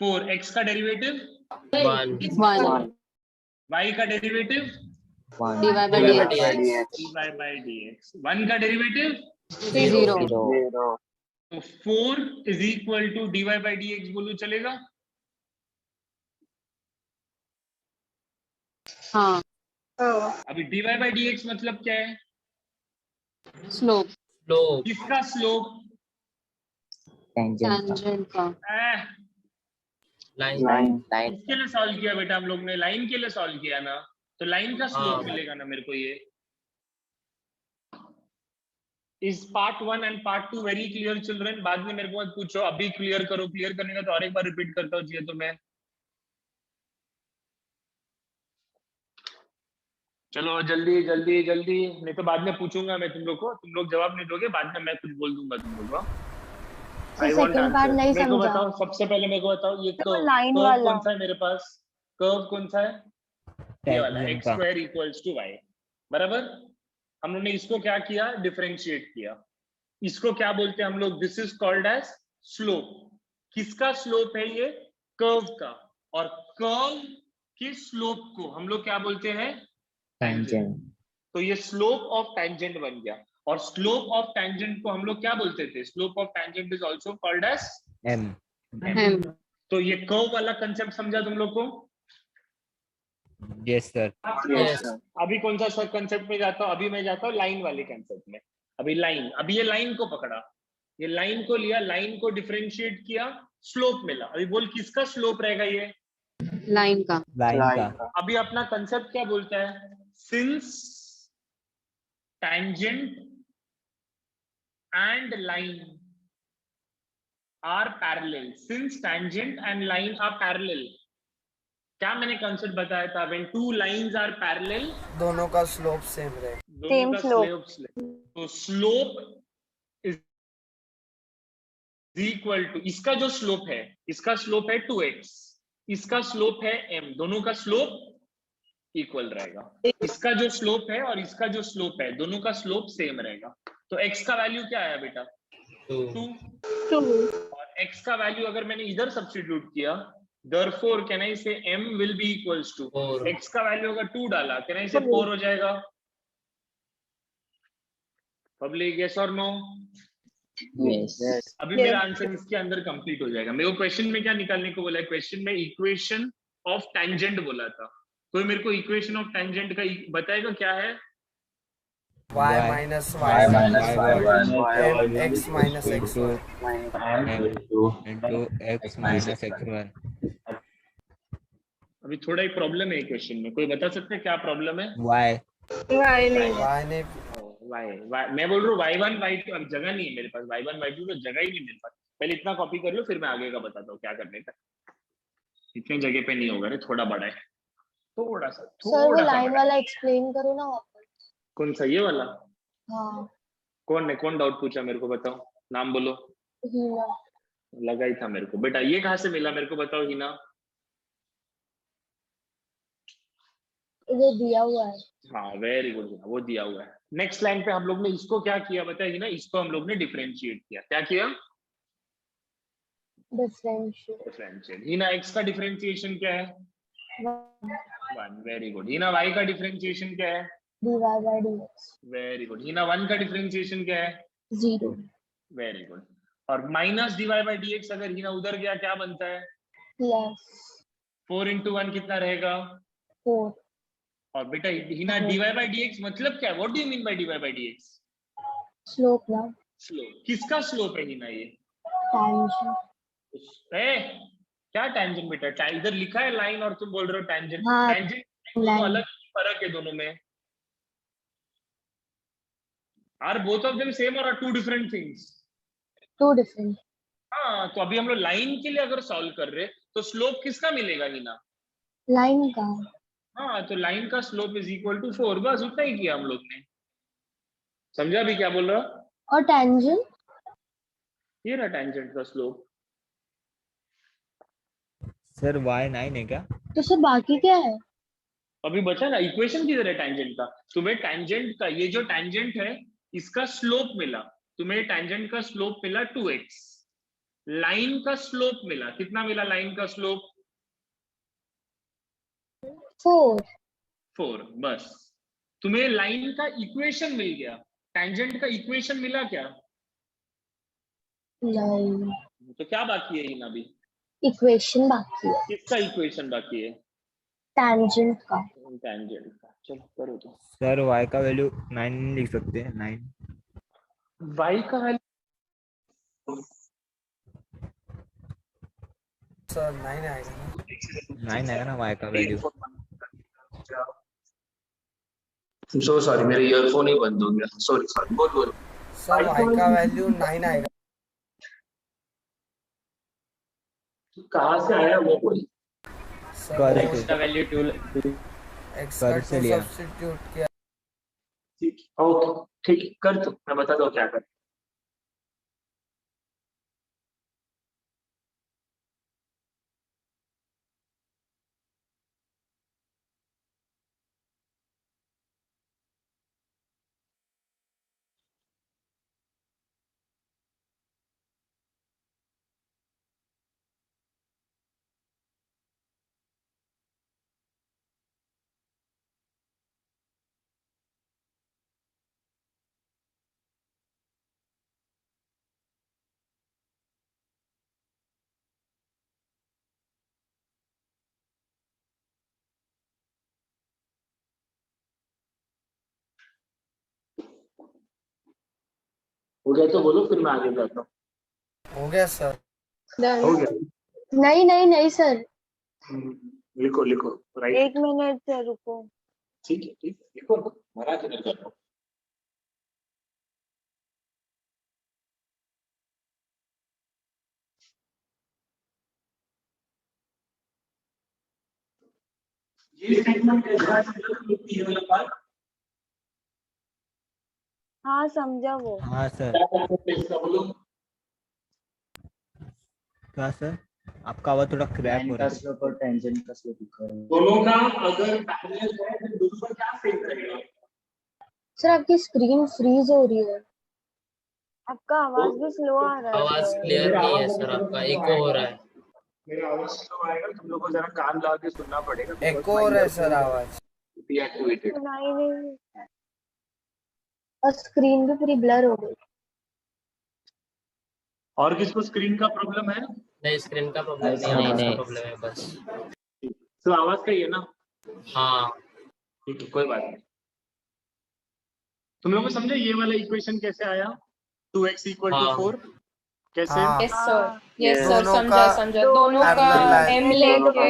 4x का डेरिवेटिव 1 y का डेरिवेटिव dy by dx 1 का डेरिवेटिव 0 तो 4 is equal to dy by dx बोलो, चलेगा? हाँ। अभी dy by dx मतलब क्या है? स्लोप। किसका स्लोप? टेंजेंट का। लाइन किसके लिए सॉल्व किया बेटा हम लोग ने? लाइन के लिए सॉल्व किया ना, तो लाइन का स्लोप मिलेगा ना मेरे को। ये इस part 1 and part 2 very clear children? बाद में मेरे को मत पूछो, अभी क्लियर करो। क्लियर करने का तो और एक बार रिपीट करता हूँ चाहिए तो मैं। चलो जल्दी नहीं तो बाद में पूछूंगा मैं तुम लोग को, तुम लोग जवाब नहीं दोगे, बाद में मैं कुछ बोल दूंगा तुम लोग को। सेकंड पार्ट नहीं मेरे को समझा। बताओ, सबसे पहले मेरे को बताओ ये लाइन कर्व वाला कौन सा है मेरे पास? कर्व कौन सा है? ये वाला x² इक्वल्स टू y, बराबर। हम लोगों ने इसको क्या किया? डिफरेंशिएट किया। इसको क्या बोलते हैं हम लोग? This is called as slope. किसका स्लोप है ये? कर्व का। और कर्व के स्लोप को हम लोग क्या बोलते हैं? टेंजेंट। तो ये स्लोप ऑफ टेंजेंट बन गया। और स्लोप ऑफ टेंजेंट को हम लोग क्या बोलते थे? Slope of tangent is also called as m। तो ये कर्व वाला कंसेप्ट समझा तुम लोग को? Yes sir. अभी कौन सा कंसेप्ट में जाता हूँ? अभी मैं जाता हूँ लाइन वाले कंसेप्ट में। अभी ये लाइन को पकड़ा, ये लाइन को लिया, लाइन को डिफरेंशिएट किया, स्लोप मिला। अभी बोल किसका स्लोप रहेगा ये? लाइन का। अभी अपना कंसेप्ट क्या बोलता है? Since tangent and line are parallel, since tangent and line are parallel, क्या मैंने कंसेप्ट बताया था? when two lines are parallel, दोनों का स्लोप सेम रहेगा। Same slope. तो स्लोप इज इक्वल टू, इसका जो स्लोप है, इसका स्लोप है 2x, इसका स्लोप है m, दोनों का स्लोप इक्वल रहेगा। इसका जो स्लोप है और इसका जो स्लोप है, दोनों का स्लोप सेम रहेगा। तो x का वैल्यू क्या आया बेटा? 2। और x का वैल्यू अगर मैंने इधर सब्स्टिट्यूट किया, therefore can I say m will be equals to 4। x का वैल्यू अगर 2 डाला, can I say 4 हो जाएगा? पब्लिक यस और नो? यस। अभी मेरा आंसर इसके अंदर कंप्लीट हो जाएगा। मेरे को क्वेश्चन में क्या निकालने को बोला है? क्वेश्चन में इक्वेशन ऑफ टेंजेंट बोला था। कोई मेरे को इक्वेशन ऑफ टेंजेंट का बताएगा क्या है? y minus y x minus x1 into x minus x1। अभी थोड़ा ही प्रॉब्लम है क्वेश्चन में, कोई बता सकते हैं क्या प्रॉब्लम है? y मैं बोल रहा हूँ y1 y2, अब जगह नहीं है मेरे पास। y1 y2 तो जगह ही नहीं मेरे पास। पहले इतना कॉपी कर लो, फिर मैं आगे का बताता हूँ क्या करने का। इतनी जगह पे नहीं होगा रे, थोड़ा बड़ा है, थोड़ा सा। सर वो लाइन वाला एक्सप्लेन करो ना वापस। कौन सा? ये वाला? हाँ। कौन डाउट पूछा मेरे को? बताओ, नाम बोलो। हीना। लगा ही था मेरे को। बेटा ये कहाँ से मिला मेरे को बताओ हीना? वो दिया हुआ है। हाँ वेरी गुड, वो दिया हुआ है। नेक्स्ट लाइन पे हम लोग ने इसको क्या किया बताइए ना? इसको हम लोग ने डिफरेंशिएट किया। क्या किया? डिफरेंशिएट। हीना x का डिफरेंशिएशन क्या है? 1। Very good. हीना y का डिफरेंशिएशन क्या है? dy by dx। Very good. Heena 1 का डिफरेंशिएशन क्या है? 0। Very good. और माइनस dy by dx अगर हीना उधर गया क्या बनता है? प्लस 4 into 1 कितना रहेगा? 4। और बेटा हीना dy by dx मतलब क्या? What do you mean by dy by dx? Slope ना। स्लोप। किसका स्लोप है हीना? ये टेंजेंट। क्या टेंजेंट बेटा? इधर लिखा है लाइन और तुम बोल रहे हो टेंजेंट। हाँ, टेंजेंट दोनों अलग फर्क है दोनों में। Are both of them same और two different things? Two different. हाँ, तो अभी हम लोग लाइन के लिए अगर सॉल्व कर रहे तो स्लोप किसका मिलेगा हीना? लाइन का। हाँ, तो लाइन का स्लोप इज इक्वल टू 4। बस उतना ही किया हम लोग ने। समझा अभी क्या बोल रहा? और टेंजेंट? ये रहा टेंजेंट का स्लोप। सर y9 है क्या? तो सर बाकी क्या है? अभी बचा ना, इक्वेशन किधर है टेंजेंट का? तुम्हें टेंजेंट का ये जो टेंजेंट है इसका स्लोप मिला, तुम्हें टेंजेंट का स्लोप मिला 2x। लाइन का स्लोप मिला, कितना मिला लाइन का स्लोप? 4। बस तुम्हें लाइन का इक्वेशन मिल गया, टेंजेंट का इक्वेशन मिला क्या? लाइन। तो क्या बाकी है इन अभी? इक्वेशन बाकी है। किसका इक्वेशन बाकी है? टेंजेंट का। टेंजेंट का। चलो करो तो। सर y का वैल्यू 9 लिख सकते हैं। 9 y का वैल्यू सर 9 आएगा ना? 9 आएगा ना y का वैल्यू। सो सॉरी, मेरा ईयरफोन ही बंद हो गया। सॉरी बोल। सर y का वैल्यू 9 आएगा। कहाँ से आया वो बोल? सर x का वैल्यू 2 x का से लिया। सब्स्टिट्यूट किया। ठीक, ओके ठीक है, कर दो, मैं बता दो क्या कर। हो गया तो बोलो, फिर मैं आगे जाता हूँ। हो गया सर। हो गया? नहीं सर। लिखो राइट। 1 मिनट से रुको। ठीक है लिखो, महाराज इधर कर लो। ये स्टेटमेंट कैसा है? हाँ समझा वो। हाँ सर। क्या सर? आपका आवाज थोड़ा क्रैक हो रहा है। स्लोप और टेंजेंट का स्लोप इक्वल है। दोनों का अगर पैरेलल है तो दोनों का क्या सेम रहेगा? सर आपकी स्क्रीन फ्रीज हो रही है। आपका आवाज भी स्लो आ रहा है। आवाज क्लियर नहीं है सर, आपका इको हो रहा है। मेरा आवाज स्लो आएगा, तुम लोगों को जरा कान लगा के सुनना पड़ेगा। एको हो रहा है सर आवाज। डीएक्टिवेटेड। सुनाई नहीं। और स्क्रीन भी पूरी ब्लर हो गई। और किसको स्क्रीन का प्रॉब्लम है? नहीं, स्क्रीन का प्रॉब्लम नहीं, आवाज का प्रॉब्लम है बस। तो आवाज का ही है ना? हाँ ठीक है, कोई बात नहीं। तुम लोगों को समझे ये वाला इक्वेशन कैसे आया? 2x इक्वल टू 4 कैसे? यस सर समझा। दोनों का m लेके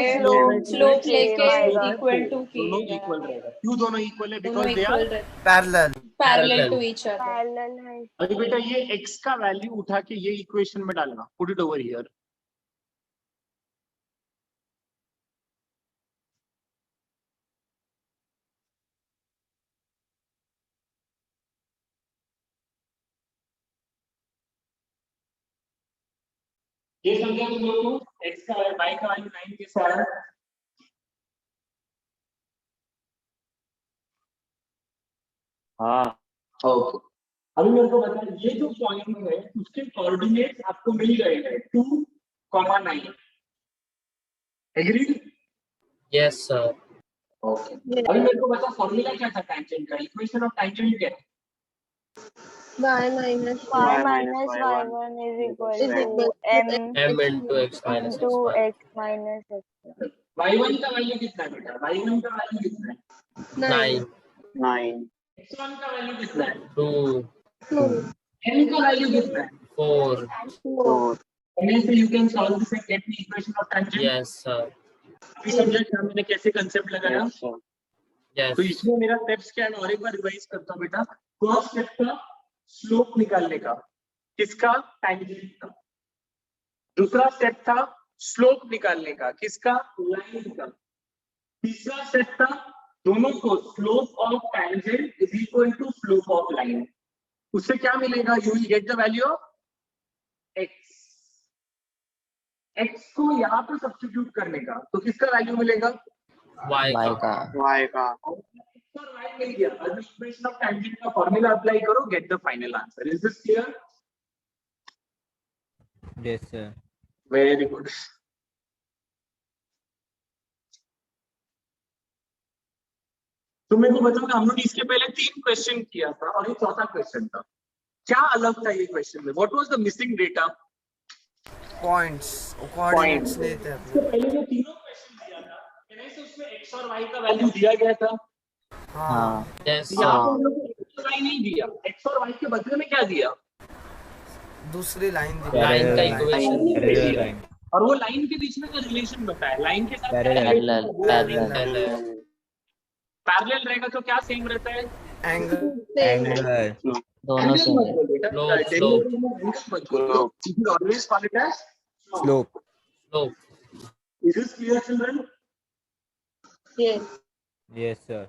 स्लोप लेके इक्वल टू की। दोनों इक्वल रहेगा। क्यों दोनों इक्वल है? Because they are parallel to each other. Parallel है। अभी बेटा ये x का वैल्यू उठा के ये इक्वेशन में डालना, पुट इट ओवर हियर। ये समझा तुम लोगों को? x का y का वैल्यू 9 कैसे आया? हाँ ओके। अभी मेरे को बता, ये जो पॉइंट है उसके कोऑर्डिनेट्स आपको मिल गए हैं 2,9। एग्रीड? Yes sir. ओके। अभी मेरे को बता फॉर्मूला क्या था टेंजेंट का? इक्वेशन ऑफ टेंजेंट क्या है? y minus y1 is equal to m into x minus into x x minus x। y1 का वैल्यू कितना है बेटा? y1 का वैल्यू कितना है? 9 x1 का वैल्यू कितना है? 2 n का वैल्यू कितना है? 4 And so you can solve this and get the equation of tangent. Yes, sir. अभी समझा क्या मैंने कैसे कंसेप्ट लगाया? Yes. तो इसमें मेरा स्टेप्स क्या है, और एक बार रिवाइज करता हूँ बेटा। फर्स्ट स्टेप था स्लोप निकालने का, किसका? टैंजेंट का। दूसरा स्टेप था स्लोप निकालने का, किसका? लाइन का। तीसरा स्टेप था दोनों को slope of tangent is equal to slope of line. उससे क्या मिलेगा? You will get the value of x. X को यहाँ पर सब्स्टिट्यूट करने का, तो किसका वैल्यू मिलेगा? Y का। Y का। एक्स और वाई मिल गया। अब इक्वेशन ऑफ टैंजेंट का फॉर्मूला अप्लाई करो, get the final answer. Is this clear? Yes, sir. Very good. तो मेरे को बताओ, हम लोग इसके पहले 3 क्वेश्चन किया था और ये चौथा क्वेश्चन था। क्या अलग था ये क्वेश्चन में? What was the missing data? Points, coordinates देते हैं। इससे पहले जो तीनों क्वेश्चन दिया था, कहने से उसमें x और y का वैल्यू दिया गया था। हाँ, Yes, यहाँ sir. पर हम लोग को x और y नहीं दिया, x और y के बदले में क्या दिया? दूसरी लाइन Line का equation. Parallel line. और वो लाइन के बीच में का रिलेशन बताया, लाइन के साथ Parallel. पैरेलल रहेगा तो क्या सेम रहता है? एंगल। Angle. दोनों से Always call it as Slope. Is this clear, children? Yes. Yes, sir.